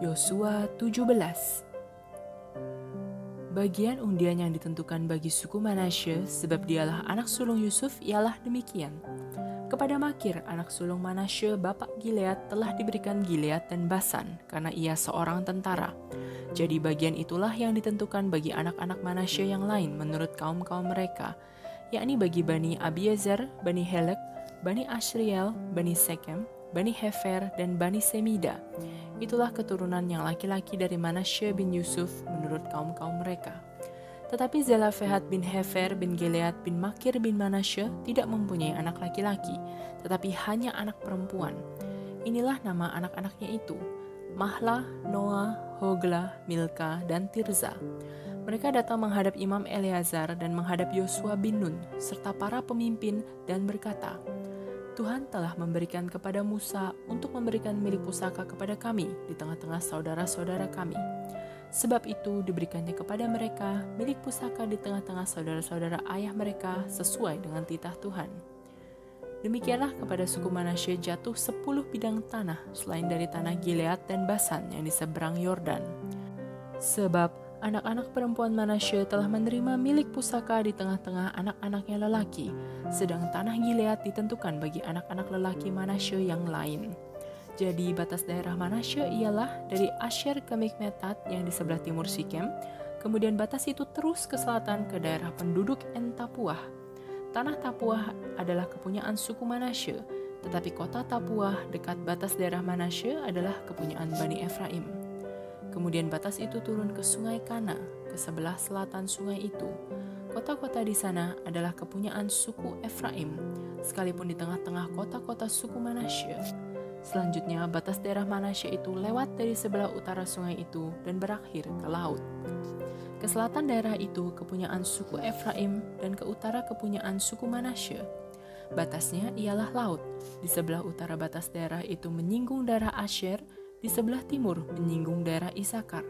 Yosua 17. Bagian undian yang ditentukan bagi suku Manasye sebab dialah anak sulung Yusuf ialah demikian. Kepada Makir, anak sulung Manasye, bapak Gilead, telah diberikan Gilead dan Basan, karena ia seorang tentara. Jadi bagian itulah yang ditentukan bagi anak-anak Manasye yang lain menurut kaum-kaum mereka, yakni bagi Bani Abiezer, Bani Helek, Bani Ashriel, Bani Sekem, Bani Hefer, dan Bani Semida. Itulah keturunan yang laki-laki dari Manasye bin Yusuf menurut kaum-kaum mereka. Tetapi Zelafehat bin Hefer bin Gilead bin Makir bin Manasye tidak mempunyai anak laki-laki, tetapi hanya anak perempuan. Inilah nama anak-anaknya itu: Mahlah, Noah, Hogla, Milka, dan Tirza. Mereka datang menghadap Imam Eleazar dan menghadap Yosua bin Nun, serta para pemimpin, dan berkata, Tuhan telah memberikan kepada Musa untuk memberikan milik pusaka kepada kami di tengah-tengah saudara-saudara kami. Sebab itu diberikannya kepada mereka milik pusaka di tengah-tengah saudara-saudara ayah mereka sesuai dengan titah Tuhan. Demikianlah kepada suku Manasye jatuh 10 bidang tanah selain dari tanah Gilead dan Basan yang di seberang Yordan. Sebab anak-anak perempuan Manasye telah menerima milik pusaka di tengah-tengah anak-anaknya lelaki, sedang tanah Gilead ditentukan bagi anak-anak lelaki Manasye yang lain. Jadi batas daerah Manasye ialah dari Asher ke Mikmetat yang di sebelah timur Sikem, kemudian batas itu terus ke selatan ke daerah penduduk En Tapuah. Tanah Tapuah adalah kepunyaan suku Manasye, tetapi kota Tapuah dekat batas daerah Manasye adalah kepunyaan Bani Efraim. Kemudian batas itu turun ke sungai Kana, ke sebelah selatan sungai itu. Kota-kota di sana adalah kepunyaan suku Efraim, sekalipun di tengah-tengah kota-kota suku Manasye. Selanjutnya, batas daerah Manasye itu lewat dari sebelah utara sungai itu dan berakhir ke laut. Ke selatan daerah itu kepunyaan suku Efraim dan ke utara kepunyaan suku Manasye. Batasnya ialah laut. Di sebelah utara batas daerah itu menyinggung daerah Asher, di sebelah timur menyinggung daerah Isakar.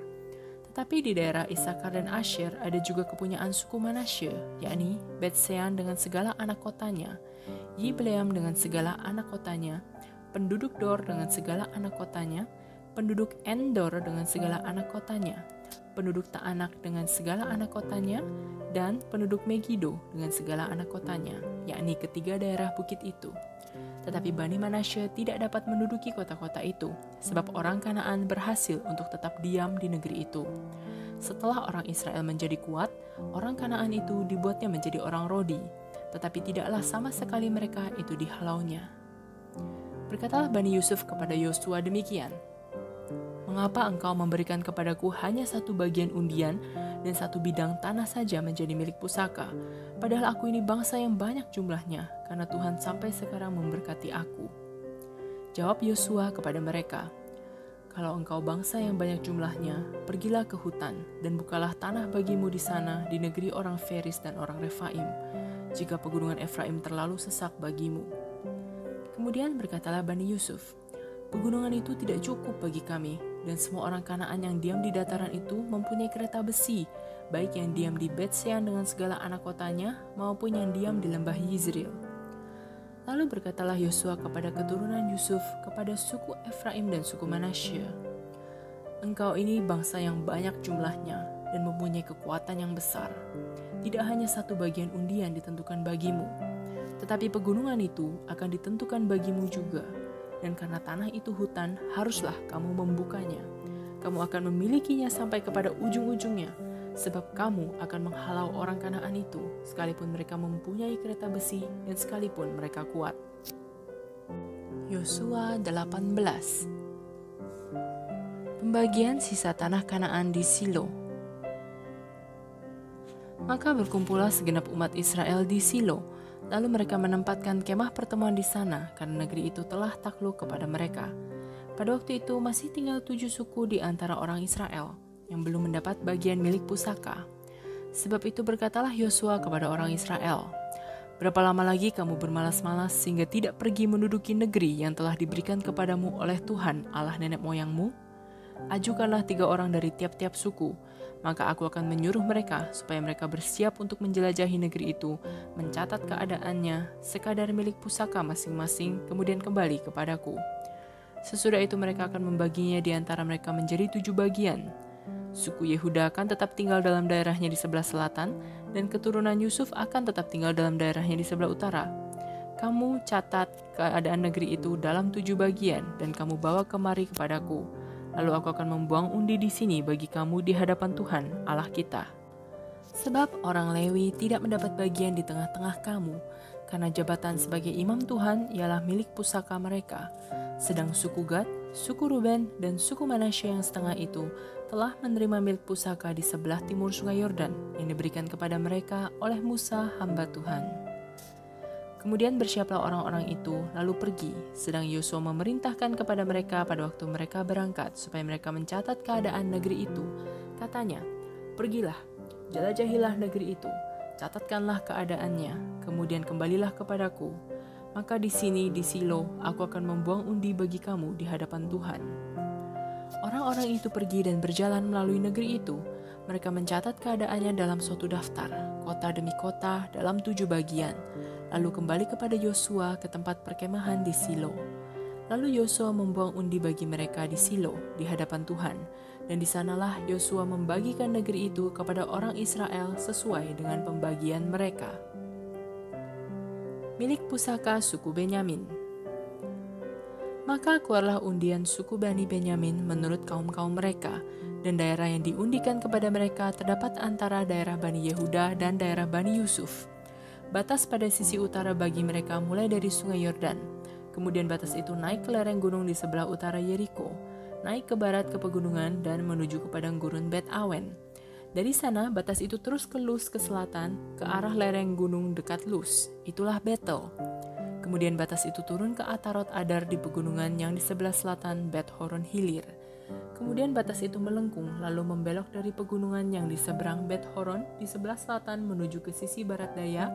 Tetapi di daerah Isakar dan Asher ada juga kepunyaan suku Manasye, yakni Bet-Sean dengan segala anak kotanya, Yibleam dengan segala anak kotanya, penduduk Dor dengan segala anak kotanya, penduduk Endor dengan segala anak kotanya, penduduk Taanak dengan segala anak kotanya, dan penduduk Megido dengan segala anak kotanya, yakni ketiga daerah bukit itu. Tetapi Bani Manasye tidak dapat menduduki kota-kota itu, sebab orang Kanaan berhasil untuk tetap diam di negeri itu. Setelah orang Israel menjadi kuat, orang Kanaan itu dibuatnya menjadi orang Rodi, tetapi tidaklah sama sekali mereka itu dihalaunya. Berkatalah Bani Yusuf kepada Yosua demikian, Mengapa engkau memberikan kepadaku hanya satu bagian undian dan satu bidang tanah saja menjadi milik pusaka, padahal aku ini bangsa yang banyak jumlahnya, karena Tuhan sampai sekarang memberkati aku. Jawab Yosua kepada mereka, Kalau engkau bangsa yang banyak jumlahnya, pergilah ke hutan dan bukalah tanah bagimu di sana di negeri orang Feris dan orang Refaim, jika pegunungan Efraim terlalu sesak bagimu. Kemudian berkatalah Bani Yusuf, pegunungan itu tidak cukup bagi kami, dan semua orang Kanaan yang diam di dataran itu mempunyai kereta besi, baik yang diam di Bet-Sean dengan segala anak kotanya, maupun yang diam di lembah Yizreel. Lalu berkatalah Yosua kepada keturunan Yusuf, kepada suku Efraim dan suku Manasye, Engkau ini bangsa yang banyak jumlahnya, dan mempunyai kekuatan yang besar. Tidak hanya satu bagian undian ditentukan bagimu, tetapi pegunungan itu akan ditentukan bagimu juga, dan karena tanah itu hutan, haruslah kamu membukanya. Kamu akan memilikinya sampai kepada ujung-ujungnya, sebab kamu akan menghalau orang Kanaan itu, sekalipun mereka mempunyai kereta besi dan sekalipun mereka kuat. Yosua 18. Pembagian sisa tanah Kanaan di Silo. Maka berkumpullah segenap umat Israel di Silo. Lalu mereka menempatkan kemah pertemuan di sana, karena negeri itu telah takluk kepada mereka. Pada waktu itu masih tinggal 7 suku di antara orang Israel, yang belum mendapat bagian milik pusaka. Sebab itu berkatalah Yosua kepada orang Israel, Berapa lama lagi kamu bermalas-malas sehingga tidak pergi menduduki negeri yang telah diberikan kepadamu oleh Tuhan Allah nenek moyangmu? Ajukanlah 3 orang dari tiap-tiap suku, maka aku akan menyuruh mereka supaya mereka bersiap untuk menjelajahi negeri itu, mencatat keadaannya, sekadar milik pusaka masing-masing, kemudian kembali kepadaku. Sesudah itu mereka akan membaginya di antara mereka menjadi 7 bagian. Suku Yehuda akan tetap tinggal dalam daerahnya di sebelah selatan, dan keturunan Yusuf akan tetap tinggal dalam daerahnya di sebelah utara. Kamu catat keadaan negeri itu dalam 7 bagian, dan kamu bawa kemari kepadaku. Lalu aku akan membuang undi di sini bagi kamu di hadapan Tuhan, Allah kita. Sebab orang Lewi tidak mendapat bagian di tengah-tengah kamu, karena jabatan sebagai imam Tuhan ialah milik pusaka mereka. Sedang suku Gad, suku Ruben, dan suku Manasye yang setengah itu telah menerima milik pusaka di sebelah timur sungai Yordan yang diberikan kepada mereka oleh Musa hamba Tuhan. Kemudian bersiaplah orang-orang itu lalu pergi, sedang Yosua memerintahkan kepada mereka pada waktu mereka berangkat supaya mereka mencatat keadaan negeri itu. Katanya, "Pergilah, jelajahilah negeri itu, catatkanlah keadaannya, kemudian kembalilah kepadaku. Maka di sini, di Silo, aku akan membuang undi bagi kamu di hadapan Tuhan." Orang-orang itu pergi dan berjalan melalui negeri itu. Mereka mencatat keadaannya dalam suatu daftar, kota demi kota dalam 7 bagian. Lalu kembali kepada Yosua ke tempat perkemahan di Silo. Lalu Yosua membuang undi bagi mereka di Silo di hadapan Tuhan. Dan di sanalah Yosua membagikan negeri itu kepada orang Israel sesuai dengan pembagian mereka. Milik pusaka suku Benyamin. Maka keluarlah undian suku Bani Benyamin menurut kaum-kaum mereka, dan daerah yang diundikan kepada mereka terdapat antara daerah Bani Yehuda dan daerah Bani Yusuf. Batas pada sisi utara bagi mereka mulai dari sungai Yordan. Kemudian batas itu naik ke lereng gunung di sebelah utara Yeriko, naik ke barat ke pegunungan dan menuju ke padang gurun Bet Awen. Dari sana, batas itu terus ke Luz ke selatan, ke arah lereng gunung dekat Luz, itulah Betel. Kemudian batas itu turun ke Atarot Adar di pegunungan yang di sebelah selatan Bet Horon Hilir. Kemudian batas itu melengkung, lalu membelok dari pegunungan yang di seberang Bet Horon di sebelah selatan menuju ke sisi barat daya,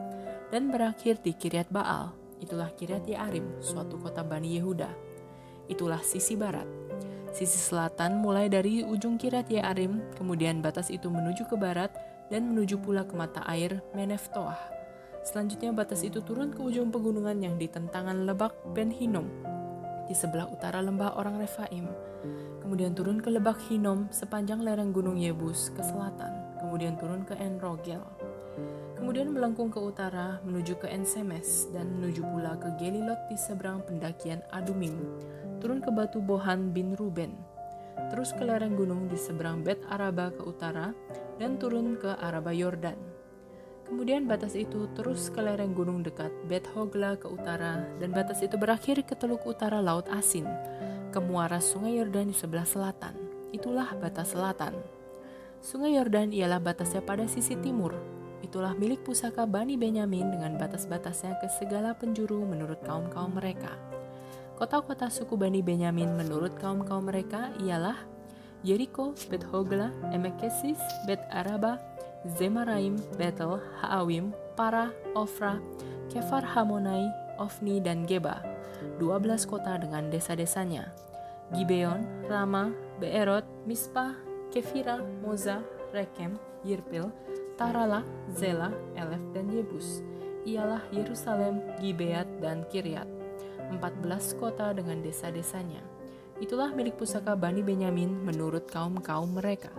dan berakhir di Kiryat Baal, itulah Kiryat Yearim, suatu kota Bani Yehuda. Itulah sisi barat. Sisi selatan mulai dari ujung Kiryat Yearim, kemudian batas itu menuju ke barat dan menuju pula ke mata air Meneftoah. Selanjutnya batas itu turun ke ujung pegunungan yang di tentangan lebak Ben Hinnom di sebelah utara lembah orang Refaim. Kemudian turun ke lebak Hinnom sepanjang lereng gunung Yebus ke selatan, kemudian turun ke En Rogel. Kemudian melengkung ke utara menuju ke En Semes dan menuju pula ke Gelilot di seberang pendakian Adumim. Turun ke batu Bohan bin Ruben, terus ke lereng gunung di seberang Bet Araba ke utara, dan turun ke Araba Yordan. Kemudian batas itu terus ke lereng gunung dekat Bet Hogla ke utara, dan batas itu berakhir ke teluk utara Laut Asin, ke muara sungai Yordan di sebelah selatan. Itulah batas selatan. Sungai Yordan ialah batasnya pada sisi timur. Itulah milik pusaka Bani Benyamin dengan batas-batasnya ke segala penjuru menurut kaum-kaum mereka. Kota-kota suku Bani Benyamin menurut kaum-kaum mereka ialah Yeriko, Bet Hogla, Emek Kesis, Bet Araba, Zemaraim, Betel, Haawim, Para, Ofra, Kefar Hamonai, Ofni, dan Geba, 12 kota dengan desa-desanya, Gibeon, Rama, Beerot, Mispa, Kefira, Moza, Rekem, Yirpil, Tarala, Zela, Elef, dan Yebus. Ialah Yerusalem, Gibeat, dan Kiryat, 14 kota dengan desa-desanya. Itulah milik pusaka Bani Benyamin menurut kaum-kaum mereka.